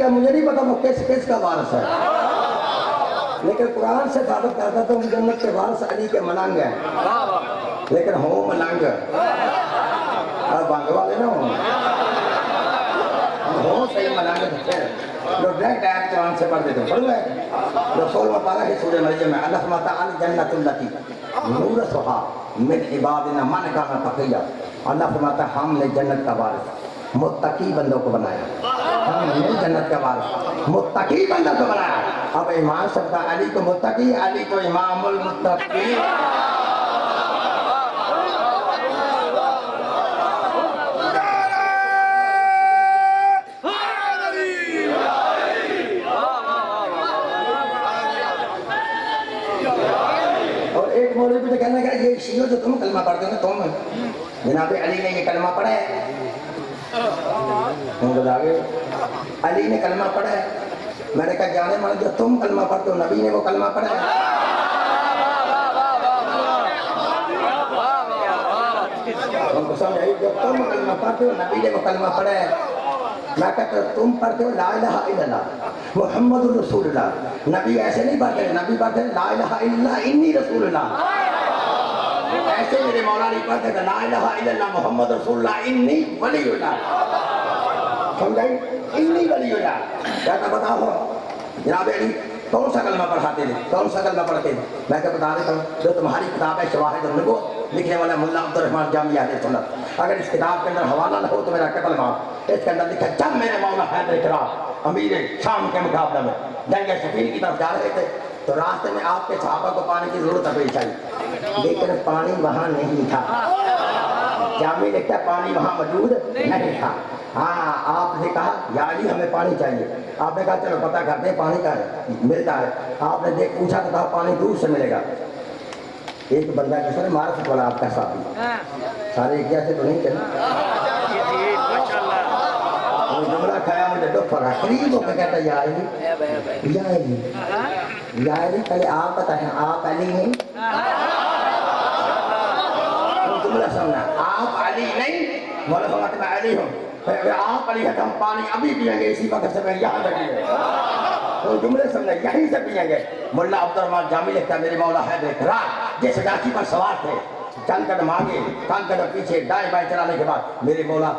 کہتا مجھے نہیں پتا وہ کس کس کا وارث ہے، لیکن قرآن سے ثابت کرتا تم جنت کے وارث علی کے ملنگ ہیں، لیکن ہوں ملنگ اور بانگ والے نہ ہوں، ہوں صحیح ملنگ پھر جو ڈائریکٹ آیت قرآن سے پڑھ دیتے پڑھ گئے رسول میں پارا ہے سورہ مریم میں اللہ تعالی جنت اللتی نورثھا من عبادنا من کان تقیا، اللہ فرماتا ہے ہم نے جنت کا وارث متقی بندوں کو بنایا، ہم نے جنت کا وارث متقی بندوں کو بنایا۔ اب امام سب کا علی کو متقی، علی تو امام المتقی۔ اور ایک مولوی بھی کہنے لگا یہ شیعہ جو تم کلمہ پڑھتے ہو تم جناب علی نے یہ کلمہ پڑھا ہے، ہم بتا گئے علی نے کلمہ پڑھا ہے، میں نے کہا جانے مانے جو تم کلمہ پڑھتے ہو نبی نے وہ کلمہ پڑھا ہے؟ ہم کو سمجھائی جو تم کلمہ پڑھتے ہو نبی نے وہ کلمہ پڑھا ہے؟ میں کہتا ہوں تم پڑھتے ہو لا الہ الا اللہ محمد رسول اللہ، نبی ایسے نہیں پڑھتے، نبی پڑھتے لا الہ الا اللہ انی رسول اللہ، ایسے میرے مولا نہیں پڑھتے لا الہ الا اللہ محمد رسول اللہ انی ولی اللہ، سمجھائی انی ولی اللہ۔ کہتا بتاؤ جناب علی کون سا کلمہ پڑھاتے تھے، کون سا کلمہ پڑھتے تھے؟ میں کہ بتا دیتا ہوں جو تمہاری کتاب ہے شواہد النبوت لکھنے والا ملا عبدالرحمن جامی اہل سنت، اگر اس کتاب کے اندر حوالہ نہ ہو تو میرا قتل معاف، اس کے اندر لکھا جب میرے مولا حیدر کرام امیر شام کے مقابلہ میں جنگ صفین کی طرف جا رہے تھے تو راستے میں آپ کے صحابہ کو پانی کی ضرورت پیش آئی، لیکن پانی وہاں نہیں تھا، جامی لکھتا ہے پانی وہاں موجود نہیں تھا۔ ہاں آپ نے کہا یا علی ہمیں پانی چاہیے، آپ نے کہا چلو پتہ کرتے ہیں پانی کا ہے ملتا ہے، آپ نے دیکھ پوچھا تو کہا پانی دور سے ملے گا۔ ایک بندہ کس نے معرفت والا آپ کا صاحب سارے ایک جیسے تو نہیں چلے، وہ جملہ کھایا مجھے دکھ پڑا، قریب ہو کے کہتا یا علی یا علی یا علی، پہلے آپ بتائیں آپ علی نہیں، جملہ سمجھنا آپ علی نہیں، مولا فرماتے میں علی ہوں، اگر آپ علی ہے تو ہم پانی ابھی پئیں گے اسی وقت سے میں یہاں لگیں، تو جملے سمجھنا یہیں سے پئیں گے۔ ملا عبدالرحمن جامی لکھتا ہے میرے مولا حیدر کرام جس گاچی پر سوار تھے، چند قدم آگے چند قدم پیچھے دائیں بائیں چلانے کے بعد میرے مولا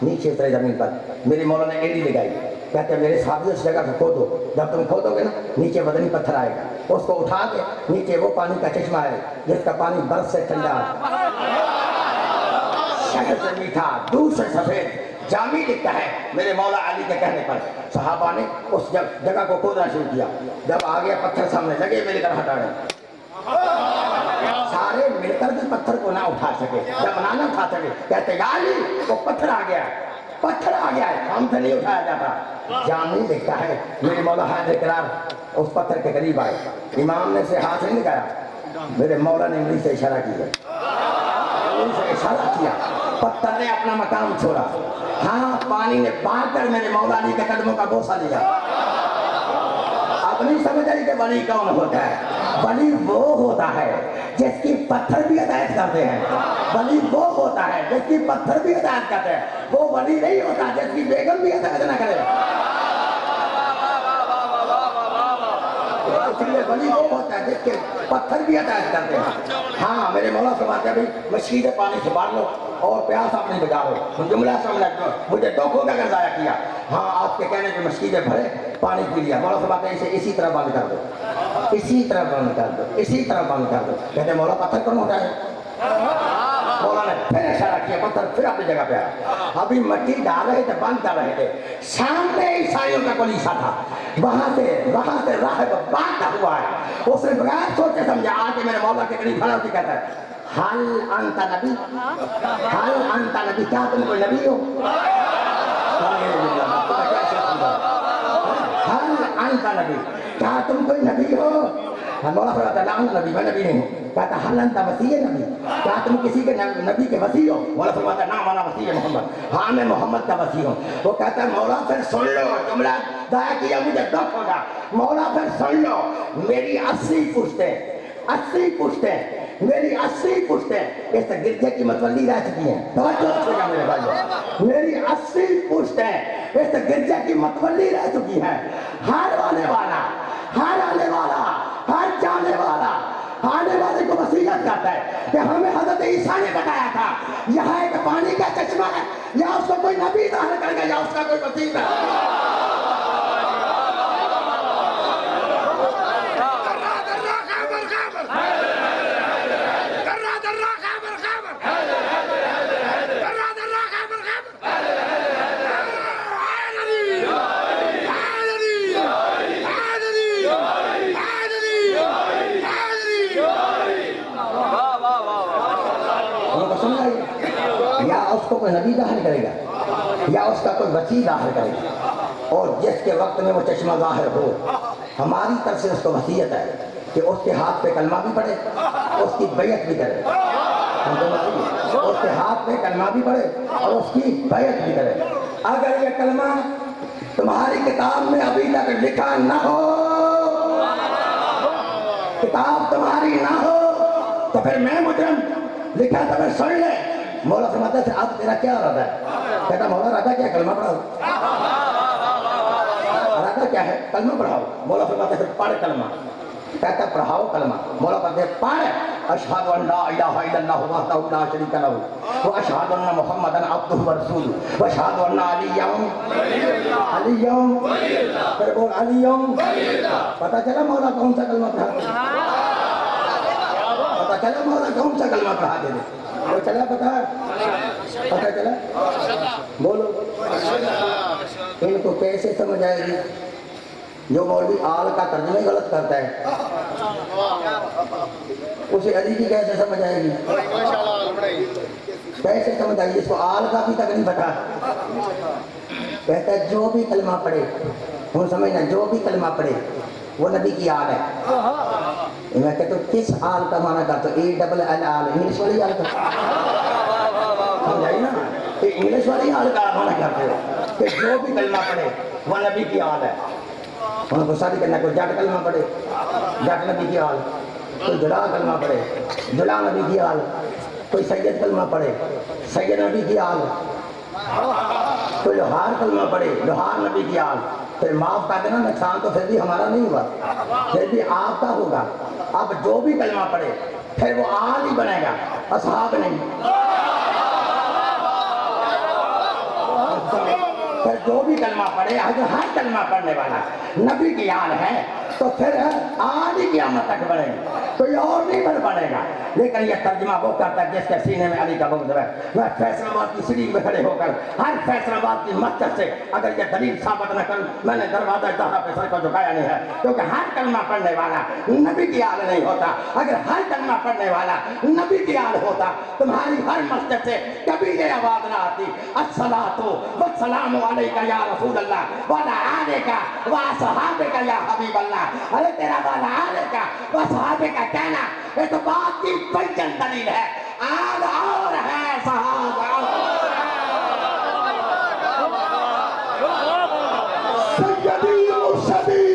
نیچے اترے زمین پر، میرے مولا نے ایڑی لگائی، کہتے ہیں میرے صحابی اس جگہ کو کھودو، جب تم کھودو گے نا نیچے بدنی پتھر آئے گا، اس کو اٹھا کے نیچے وہ پانی کا چشمہ ہے جس کا پانی برف سے ٹھنڈا شہد سے میٹھا دودھ سے سفید۔ جامی لکھتا ہے میرے مولا علی کے کہنے پر صحابہ نے اس جگہ کو کھودنا شروع کیا، جب آ گیا پتھر سامنے لگے میری طرف ہٹانے، سارے مل کر بھی پتھر کو نہ اٹھا سکے، جب نہ اٹھا سکے کہتے یا علی وہ پتھر آ گیا ہے، پتھر آ گیا ہے، ہم سے نہیں اٹھایا جاتا۔ جامی لکھتا ہے میرے مولا حیدر کرام اس پتھر کے قریب آئے، امام نے سے ہاتھ نہیں لگایا، میرے مولا نے انگلی سے اشارہ کیا، انگلی سے اشارہ کیا، پتھر نے اپنا مقام چھوڑا، ہاں پانی نے باندھ کر میرے مولا علی کے قدموں کا بوسہ لیا۔ آپ نہیں سمجھ آئی کہ ولی کون ہوتا ہے؟ ولی وہ ہوتا ہے جس کی پتھر بھی ہدایت کرتے ہیں، ولی وہ ہوتا ہے جس کی پتھر بھی ہدایت کرتے ہیں، وہ ولی نہیں ہوتا جس کی بیگم بھی ہدایت نہ کرے، اس لیے ولی وہ ہوتا ہے جس کے پتھر بھی ہدایت کرتے ہیں۔ ہاں میرے مولا فرماتے ہیں بھائی مشکید پانی سے باندھ لو اور پیاس اپنی بجا لو، جملہ سمجھ لو مجھے دکھوں کا ضائع کیا، ہاں آپ کے کہنے پہ مشکیدیں بھرے پانی پی لیا، مولا فرماتے ہیں اسے اسی طرح بند کر دو، اسی طرح بند کر دو، اسی طرح بند کر دو، کہتے ہیں مولا پتھر کون ہوتا ہے؟ مولا نے پھر اشارہ کیا، پتھر پھر اپنی جگہ پہ آیا، ابھی مٹی ڈال رہے تھے بند کر رہے تھے، سامنے عیسائیوں کا کلیسا تھا، وہاں سے راہب باندھا ہوا ہے، اس نے بغیر سوچے سمجھا آ کے میرے مولا کے قریب کھڑا ہوتی کہتا ہے حل انت نبی، حل انت نبی، کیا تم کوئی نبی ہو؟ حل انت نبی، کیا تم کوئی نبی ہو؟ مولا فرماتا ہے لا انا نبی، میں نبی نہیں ہوں، کہتا حل انت وصی نبی، کیا تم کسی کے نبی کے وصی ہو؟ مولا فرماتا ہے نعم انا وصی محمد، ہاں میں محمد کا وصی ہوں۔ وہ کہتا ہے مولا پھر سن لو، جملہ ضائع کیا مجھے دکھ ہوگا، مولا پھر سن لو میری 80 پشتیں میری 80 پشتیں اس گرجے کی متولی رہ چکی ہیں. توجہ رکھیے میرے بھائیو, میری 80 پشتیں اس گرجے کی متولی رہ چکی ہیں. ہر آنے والا, ہر آنے والا, ہر جانے والا آنے والے کو وصیت کرتا ہے کہ ہمیں حضرت عیسیٰ نے بتایا تھا یہاں ایک پانی کا چشمہ ہے, یا اس کو کوئی نبی ظاہر کرے گا یا اس کا کوئی وسیع ہے. یا اس کو کوئی نبی ظاہر کرے گا یا اس کا کوئی وسیع ظاہر کرے گا, اور جس کے وقت میں وہ چشمہ ظاہر ہو ہماری طرف سے اس کو وصیت ہے کہ اس کے ہاتھ پہ کلمہ بھی پڑھے, اس کی بیعت بھی کرے. اس کے ہاتھ پہ کلمہ بھی پڑھے اور اس کی بیعت بھی کرے. اگر یہ کلمہ تمہاری کتاب میں ابھی تک لکھا نہ ہو, کتاب تمہاری نہ ہو, تو پھر میں مجرم لکھا تو پھر سن لے. مولا فرماتا ہے اب تیرا کیا ارادہ ہے؟ کہتا مولا ارادہ کیا, کلمہ پڑھاؤ. ارادہ کیا ہے؟ کلمہ پڑھاؤ. مولا فرماتا ہے پھر پڑھ کلمہ. کہتا پڑھاؤ کلمہ. مولا فرماتا ہے پڑھ اشہد ان لا الہ الا اللہ وحدہ لا شریک لہ واشہد ان محمدا عبدہ ورسولہ واشہد ان علی پھر بول علی. پتہ چلا مولا کون سا کلمہ پڑھاتے ہیں؟ پتہ چلا مولا کون سا کلمہ پڑھاتے ہیں؟ وہ چلا پتہ چلا؟ بولو ان کو کیسے سمجھ آئے گی جو مولوی آل کا ترجمہ غلط کرتا ہے؟ اسے علی کی کیسے سمجھ آئے گی؟ کیسے سمجھ آئے گی جس کو آل کا بھی تک نہیں پتا؟ کہتا ہے جو بھی کلمہ پڑھے, ہوں سمجھنا, جو بھی کلمہ پڑھے وہ نبی کی آل ہے. میں کہتا ہوں کس آل کا معنی کرتا ہوں؟ اے ڈبل ایل آل, انگلش والی آل کا سمجھائی نا, انگلش والی آل کا معنی کرتے ہو کہ جو بھی کلمہ پڑھے وہ نبی کی آل ہے. انہوں کو شادی کرنا, کوئی جٹ کلمہ پڑھے جٹ نبی کی آل, کوئی جلا کلمہ پڑھے جلا نبی کی آل, کوئی سید کلمہ پڑھے سید نبی کی آل, کوئی لوہار کلمہ پڑھے لوہار نبی کی آل. پھر معاف کر دینا, نقصان تو پھر بھی ہمارا نہیں ہوا, پھر بھی آپ کا ہوگا. اب جو بھی کلمہ پڑھے پھر وہ آل ہی بنے گا, اصحاب نہیں. پھر جو بھی کلمہ پڑھے, اگر ہر کلمہ پڑھنے والا نبی کی آل ہے تو پھر آل ہی قیامت تک بڑھے گا, کوئی اور نہیں بڑھے گا. لیکن یہ ترجمہ وہ کرتا ہے جس کے سینے میں علی کا بغض ہے. میں فیصل آباد کی سیڑھی میں کھڑے ہو کر ہر فیصل آباد کی مسجد سے اگر یہ دلیل ثابت نہ کروں, میں نے دروازہ زہرا پہ سر کو جھکایا نہیں ہے, کیونکہ ہر کلمہ پڑھنے والا نبی کی آل نہیں ہوتا. اگر ہر کلمہ پڑھنے والا نبی کی آل ہوتا, تمہاری ہر مسجد سے کبھی یہ آواز نہ آتی الصلاۃ والسلام علیک یا رسول اللہ وعلی آلک واصحابک یا حبیب اللہ. ارے تیرا والا آلک واصحابک کہنا یہ تو بات کی بین دلیل ہے. آل اور ہے, صحابہ اور ہے. سیدی مرشدی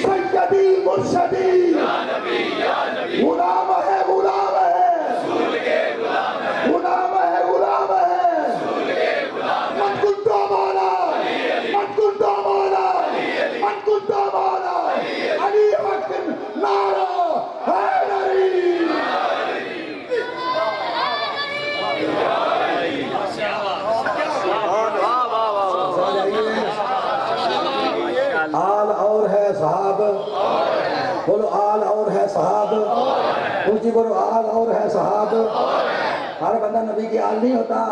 سیدی مرشدی غلام ہے غلام ہے غلام ہے غلام ہے. من کنت مولا من کنت مولا من کنت مولا علی وقت نعرہ حیدری. آل اور ہے صحاب, بولو آل اور ہے صحاب, اونچی بولو آل اور ہے صحاب. ہر بندہ نبی کی آل نہیں ہوتا.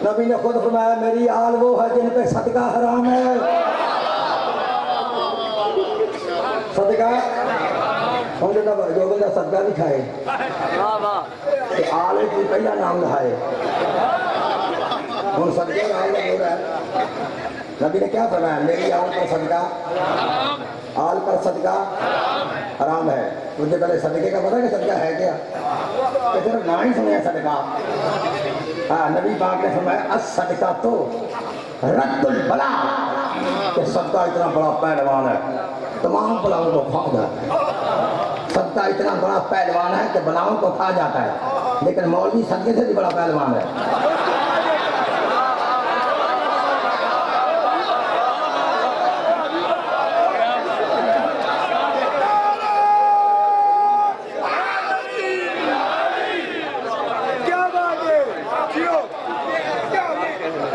نبی نے خود فرمایا میری آل وہ ہے جن پہ صدقہ حرام ہے. صدقہ جو بندہ صدقہ نہیں کھائے کہ آل کی پہلا نام لہائے. ہم صدقے کا آل ہو رہا ہے. نبی نے کیا فرمایا میری آل پر صدقہ, آل پر صدقہ حرام ہے. مجھے پہلے صدقے کا پتا کہ صدقہ ہے کیا, کہ صرف نہ ہی سنیا صدقہ. ہاں نبی پاک نے فرمایا الصدقہ تو رد البلا, کہ صدقہ اتنا بڑا پہلوان ہے تمام بلاؤں کو پھاڑ ہے. صدقہ اتنا بڑا پہلوان ہے کہ بلاؤں کو کھا جاتا ہے، لیکن مولوی صدقے سے بھی بڑا پہلوان ہے۔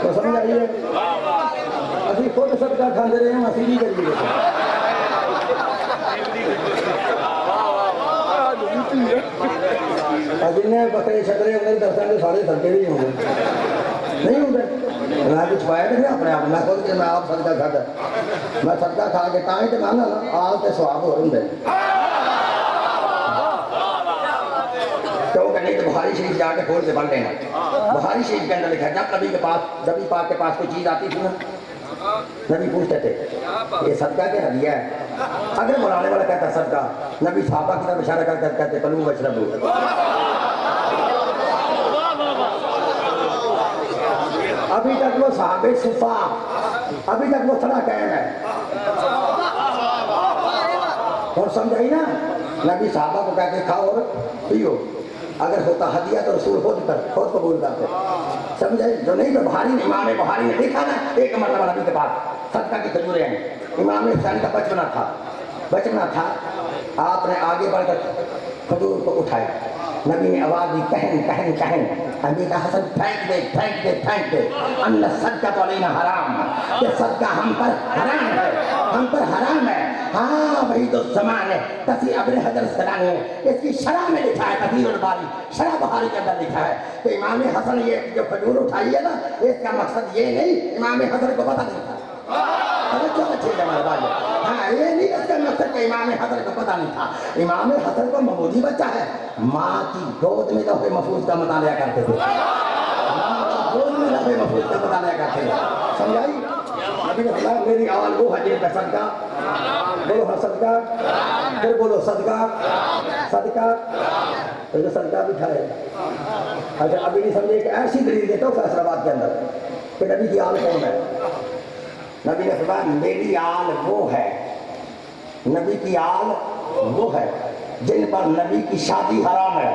تو سمجھائیے ابھی خود صدقہ کھاندے رہے ہیں، اسی بھی کریے جنہیں بکرے شکرے ہوئے درسن کے سارے صدقے بھی ہوں گے، نہیں ہوں گے۔ میں کچھ پایا کہ نہیں اپنے آپ میں خود کہ میں آپ صدقہ کھاتا، میں صدقہ کھا کے تائیں کہ مانا نا آپ کے سواب ہو رہے ہیں، کیوں کہ نہیں تو بخاری شریف جا کے کھول کے پڑھ لینا۔ بخاری شریف کے اندر لکھا ہے جب نبی پاک کے پاس کوئی چیز آتی تھی نا، نبی پوچھتے تھے یہ صدقہ کیا ہدیہ ہے؟ اگر بلانے والا کہتا صدقہ، نبی صحابہ کی طرف اشارہ کر کر کہتے کلو وشربو۔ ابھی تک وہ صحابہ صفا، ابھی تک وہ صدا قائم ہے۔ اور سمجھائی نا، نبی صحابہ کو کہتے کھاؤ اور پیو، اگر ہوتا ہدیہ تو رسول خود قبول کرتے، سمجھے؟ جو نہیں تو بخاری نے، امام بخاری نے دیکھا نا ایک مرتبہ نبی کے پاس صدقہ کی کھجوریں ہیں، امام حسین کا بچپنا تھا، آپ نے آگے بڑھ کر کھجور کو اٹھایا، نبی نے آواز دی کہن کہن کہن، نبی کا حسن پھینک دے پھینک دے پھینک دے، ان صدقہ تو علینا حرام، کہ صدقہ ہم پر حرام ہے، ہم پر حرام ہے۔ ہاں وہی تو زمان ہے، تفسیر ابن حجر اسقلانی ہے، اس کی شرح میں لکھا ہے، تفسیر الباری شرح بخاری کے اندر لکھا ہے کہ امام حسن یہ جو کھجور اٹھائی ہے نا، اس کا مقصد یہ نہیں، امام حسن کو پتہ نہیں تھا، توجہ اچھی ہے ہمارے بھائی، ہاں یہ نہیں اس کا مقصد کہ امام حسن کو پتہ نہیں تھا، امام حسن کو معمولی بچہ ہے، ماں کی گود میں لوح محفوظ کا مطالعہ کرتے تھے، ماں کی گود میں لوح محفوظ کا مطالعہ کرتے تھے، سمجھائی؟ ابھی نے میری آواز وہ ہے جن کا صدقہ، بولو ہاں صدقہ، پھر بولو صدقہ، صدقہ، تو جو صدقہ بھی کھائے۔ اگر ابھی نہیں سمجھے کہ ایسی دلیل دیتا ہوں فیصل آباد کے اندر کہ نبی کی آل کون ہے، نبی نے فرمایا میری آل وہ ہے، نبی کی آل وہ ہے جن پر نبی کی شادی حرام ہے۔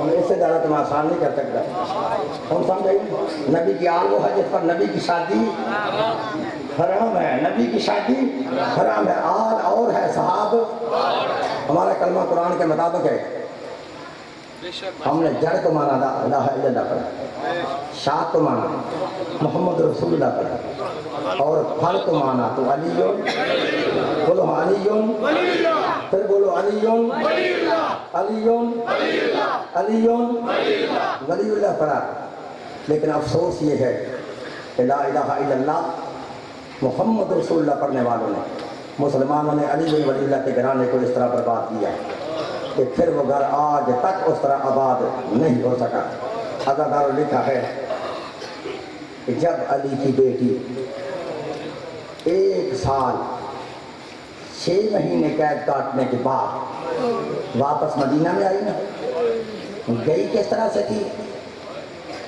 اس سے زیادہ تم آسان نہیں کر سکتا، ہم سمجھیں نبی کی آل وہ ہے جس پر نبی کی شادی حرام ہے، نبی کی شادی حرام ہے، آل اور ہے صحاب، ہمارا کلمہ قرآن کے مطابق ہے، ہم نے جڑ کو مانا لا الہ الا اللہ پڑھا، شاخ کو مانا محمد رسول اللہ پڑھا، اور پھل کو مانا تو علی، بولو علی، پھر بولو علی، علی علی ولی اللہ پڑھا۔ لیکن افسوس یہ ہے کہ لا الہ الا اللہ محمد رسول اللہ پڑھنے والوں نے، مسلمانوں نے علی بن ولی اللہ کے گھرانے کو اس طرح برباد کیا کہ پھر وہ گھر آج تک اس طرح آباد نہیں ہو سکا۔ اداکاروں نے لکھا ہے کہ جب علی کی بیٹی 1 سال 6 مہینے قید کاٹنے کے بعد واپس مدینہ میں آئی نا، گئی کس طرح سے تھی،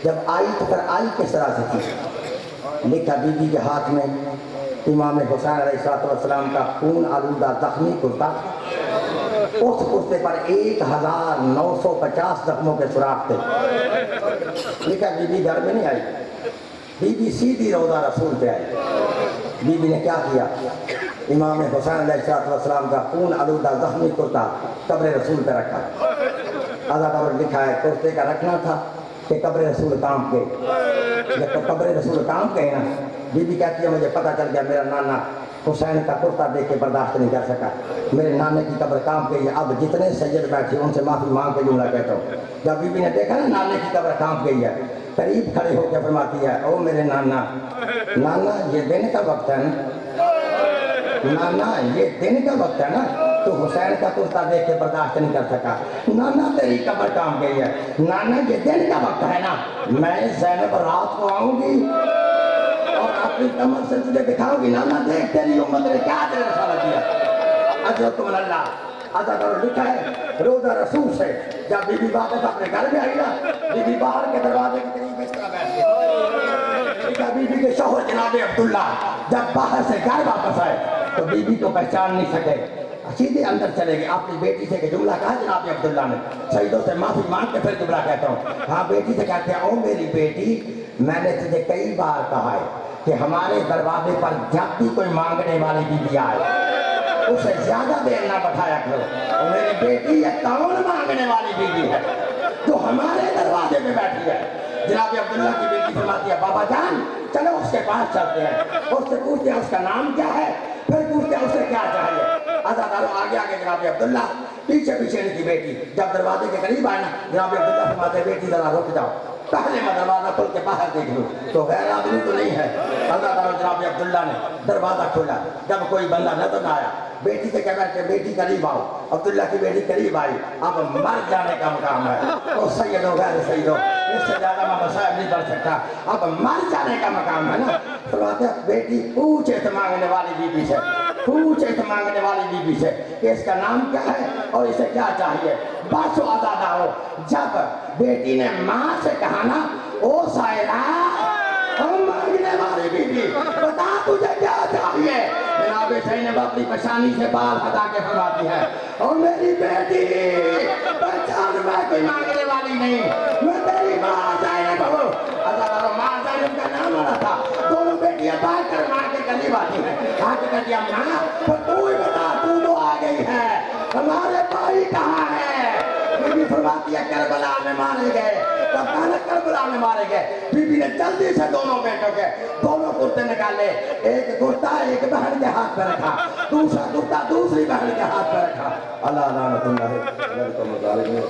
جب آئی تو پھر آئی کس طرح سے تھی، لکھا بی بی کے ہاتھ میں امام حسین علیہ السلام کا خون آلودہ زخمی کرتا، اس کرتے پر 1950 زخموں کے سراغ تھے، لکھا بی بی گھر میں نہیں آئی، بی بی سیدھی روضہ رسول پہ آئی۔ بی بی نے کیا کیا، امام حسین علیہ السلام کا خون آلودہ زخمی کرتا قبر رسول پہ رکھا۔ اداکاروں نے لکھا ہے کرتے کا رکھنا تھا کہ قبر رسول کانپ گئے، جب قبر رسول کانپ گئے نا، بی بی کہتی ہے مجھے پتہ چل گیا میرا نانا حسین کا کرتا دیکھ کے برداشت نہیں کر سکا، میرے نانے کی قبر کانپ گئی ہے، اب جتنے سید بیٹھے ان سے معافی مانگ کے جملہ کہتا ہوں۔ جب بی بی نے دیکھا نا نانے کی قبر کانپ گئی ہے، قریب کھڑے ہو کے فرماتی ہے او میرے نانا، نانا یہ دن کا وقت ہے نا، نانا یہ دن کا وقت ہے نا، تو حسین کا کرتا دیکھ کے برداشت نہیں کر سکا، نانا تیری قبر کانپ گئی ہے، نانا یہ دن کا وقت ہے نا، میں زینب رات کو آؤں گی اور اپنی کمر سے تجھے دکھاؤں گی، نانا دیکھ تیری امت نے کیا تیرے رسالہ دیا، اجرت من اللہ۔ اداکاروں لکھا ہے روزہ رسول سے جب بی بی واپس اپنے گھر میں آئی نا، بی بی باہر کے دروازے کے قریب اس طرح بیٹھ گئی، بی بی کے شوہر جناب عبداللہ جب باہر سے گھر واپس آئے، تو بیوی کو پہچان نہیں سکے، سیدھے اندر چلے گئے. اپنی بیٹی سے کہ جملہ کہا جناب عبداللہ نے، سیدوں سے معافی مانگ کے پھر جملہ کہتا ہوں. ہاں بیٹی سے کہتے ہیں او میری بیٹی، میں نے تجھے کئی بار کہا ہے کہ ہمارے دروازے پر جب بھی کوئی مانگنے والی بیوی آئے اسے زیادہ دیر نہ بٹھایا کرو. اور میری بیٹی یہ کون مانگنے والی بیوی ہے جو ہمارے دروازے پہ بیٹھی ہے؟ جناب عبداللہ کی بیٹی فرماتی ہے بابا جان چلو اس کے پاس چلتے ہیں، اس سے پوچھتے ہیں اس کا نام کیا ہے، پھر پوچھتے ہیں اس سے کیا چاہیے. عزادارو آگے آگے جناب عبداللہ، پیچھے پیچھے ان کی بیٹی. جب دروازے کے قریب آئے نا جناب عبداللہ فرماتے ہیں بیٹی ذرا رک جاؤ، پہلے میں دروازہ کھول کے باہر دیکھ لوں تو غیر آدمی تو نہیں ہے. عزادارو جناب عبداللہ نے دروازہ کھولا، جب کوئی بندہ نظر نہ آیا بیٹی سے کہہ بیٹھے بیٹی قریب آؤ. عبداللہ کی بیٹی قریب آئی. اب مر جانے کا مقام ہے تو سیدو غیر سیدو، اس سے زیادہ میں مسائل نہیں پڑھ سکتا. اب مر جانے کا مقام ہے نا. فرماتے ہیں بیٹی پوچھے تو مانگنے والی بیوی سے، پوچھے تو مانگنے والی بیوی سے کہ اس کا نام کیا ہے اور اسے کیا چاہیے. بس عزادارو جب بیٹی نے ماں سے کہا نا او سائلہ مانگنے والی بیوی بتا تجھے کیا چاہیے، جناب زینب اپنی پشانی سے بال ہٹا کے فرماتی ہے اور میری بیٹی پہچان میں کوئی مانگنے والی نہیں، میں تیری ماں زینب ہوں. عزادارو ماں زینب کا نام آنا تھا. دونوں بیٹیاں بھاگ کر ماں کے قریب آتی ہیں. آ کے کہتی ہے ماں تو ہی بتا تو تو آ گئی ہے، ہمارے بھائی کہاں ہے؟ بی بی فرماتی ہے کربلا میں مارے گئے. کب کہنا کربلا میں مارے گئے؟ بی بی نے جلدی سے دونوں بیٹوں کے دونوں کرتے نکالے، ایک کرتا ایک بہن کے ہاتھ پہ رکھا، دوسرا کرتا دوسری بہن کے ہاتھ پہ رکھا. اللہ لعنت اللہ علیہ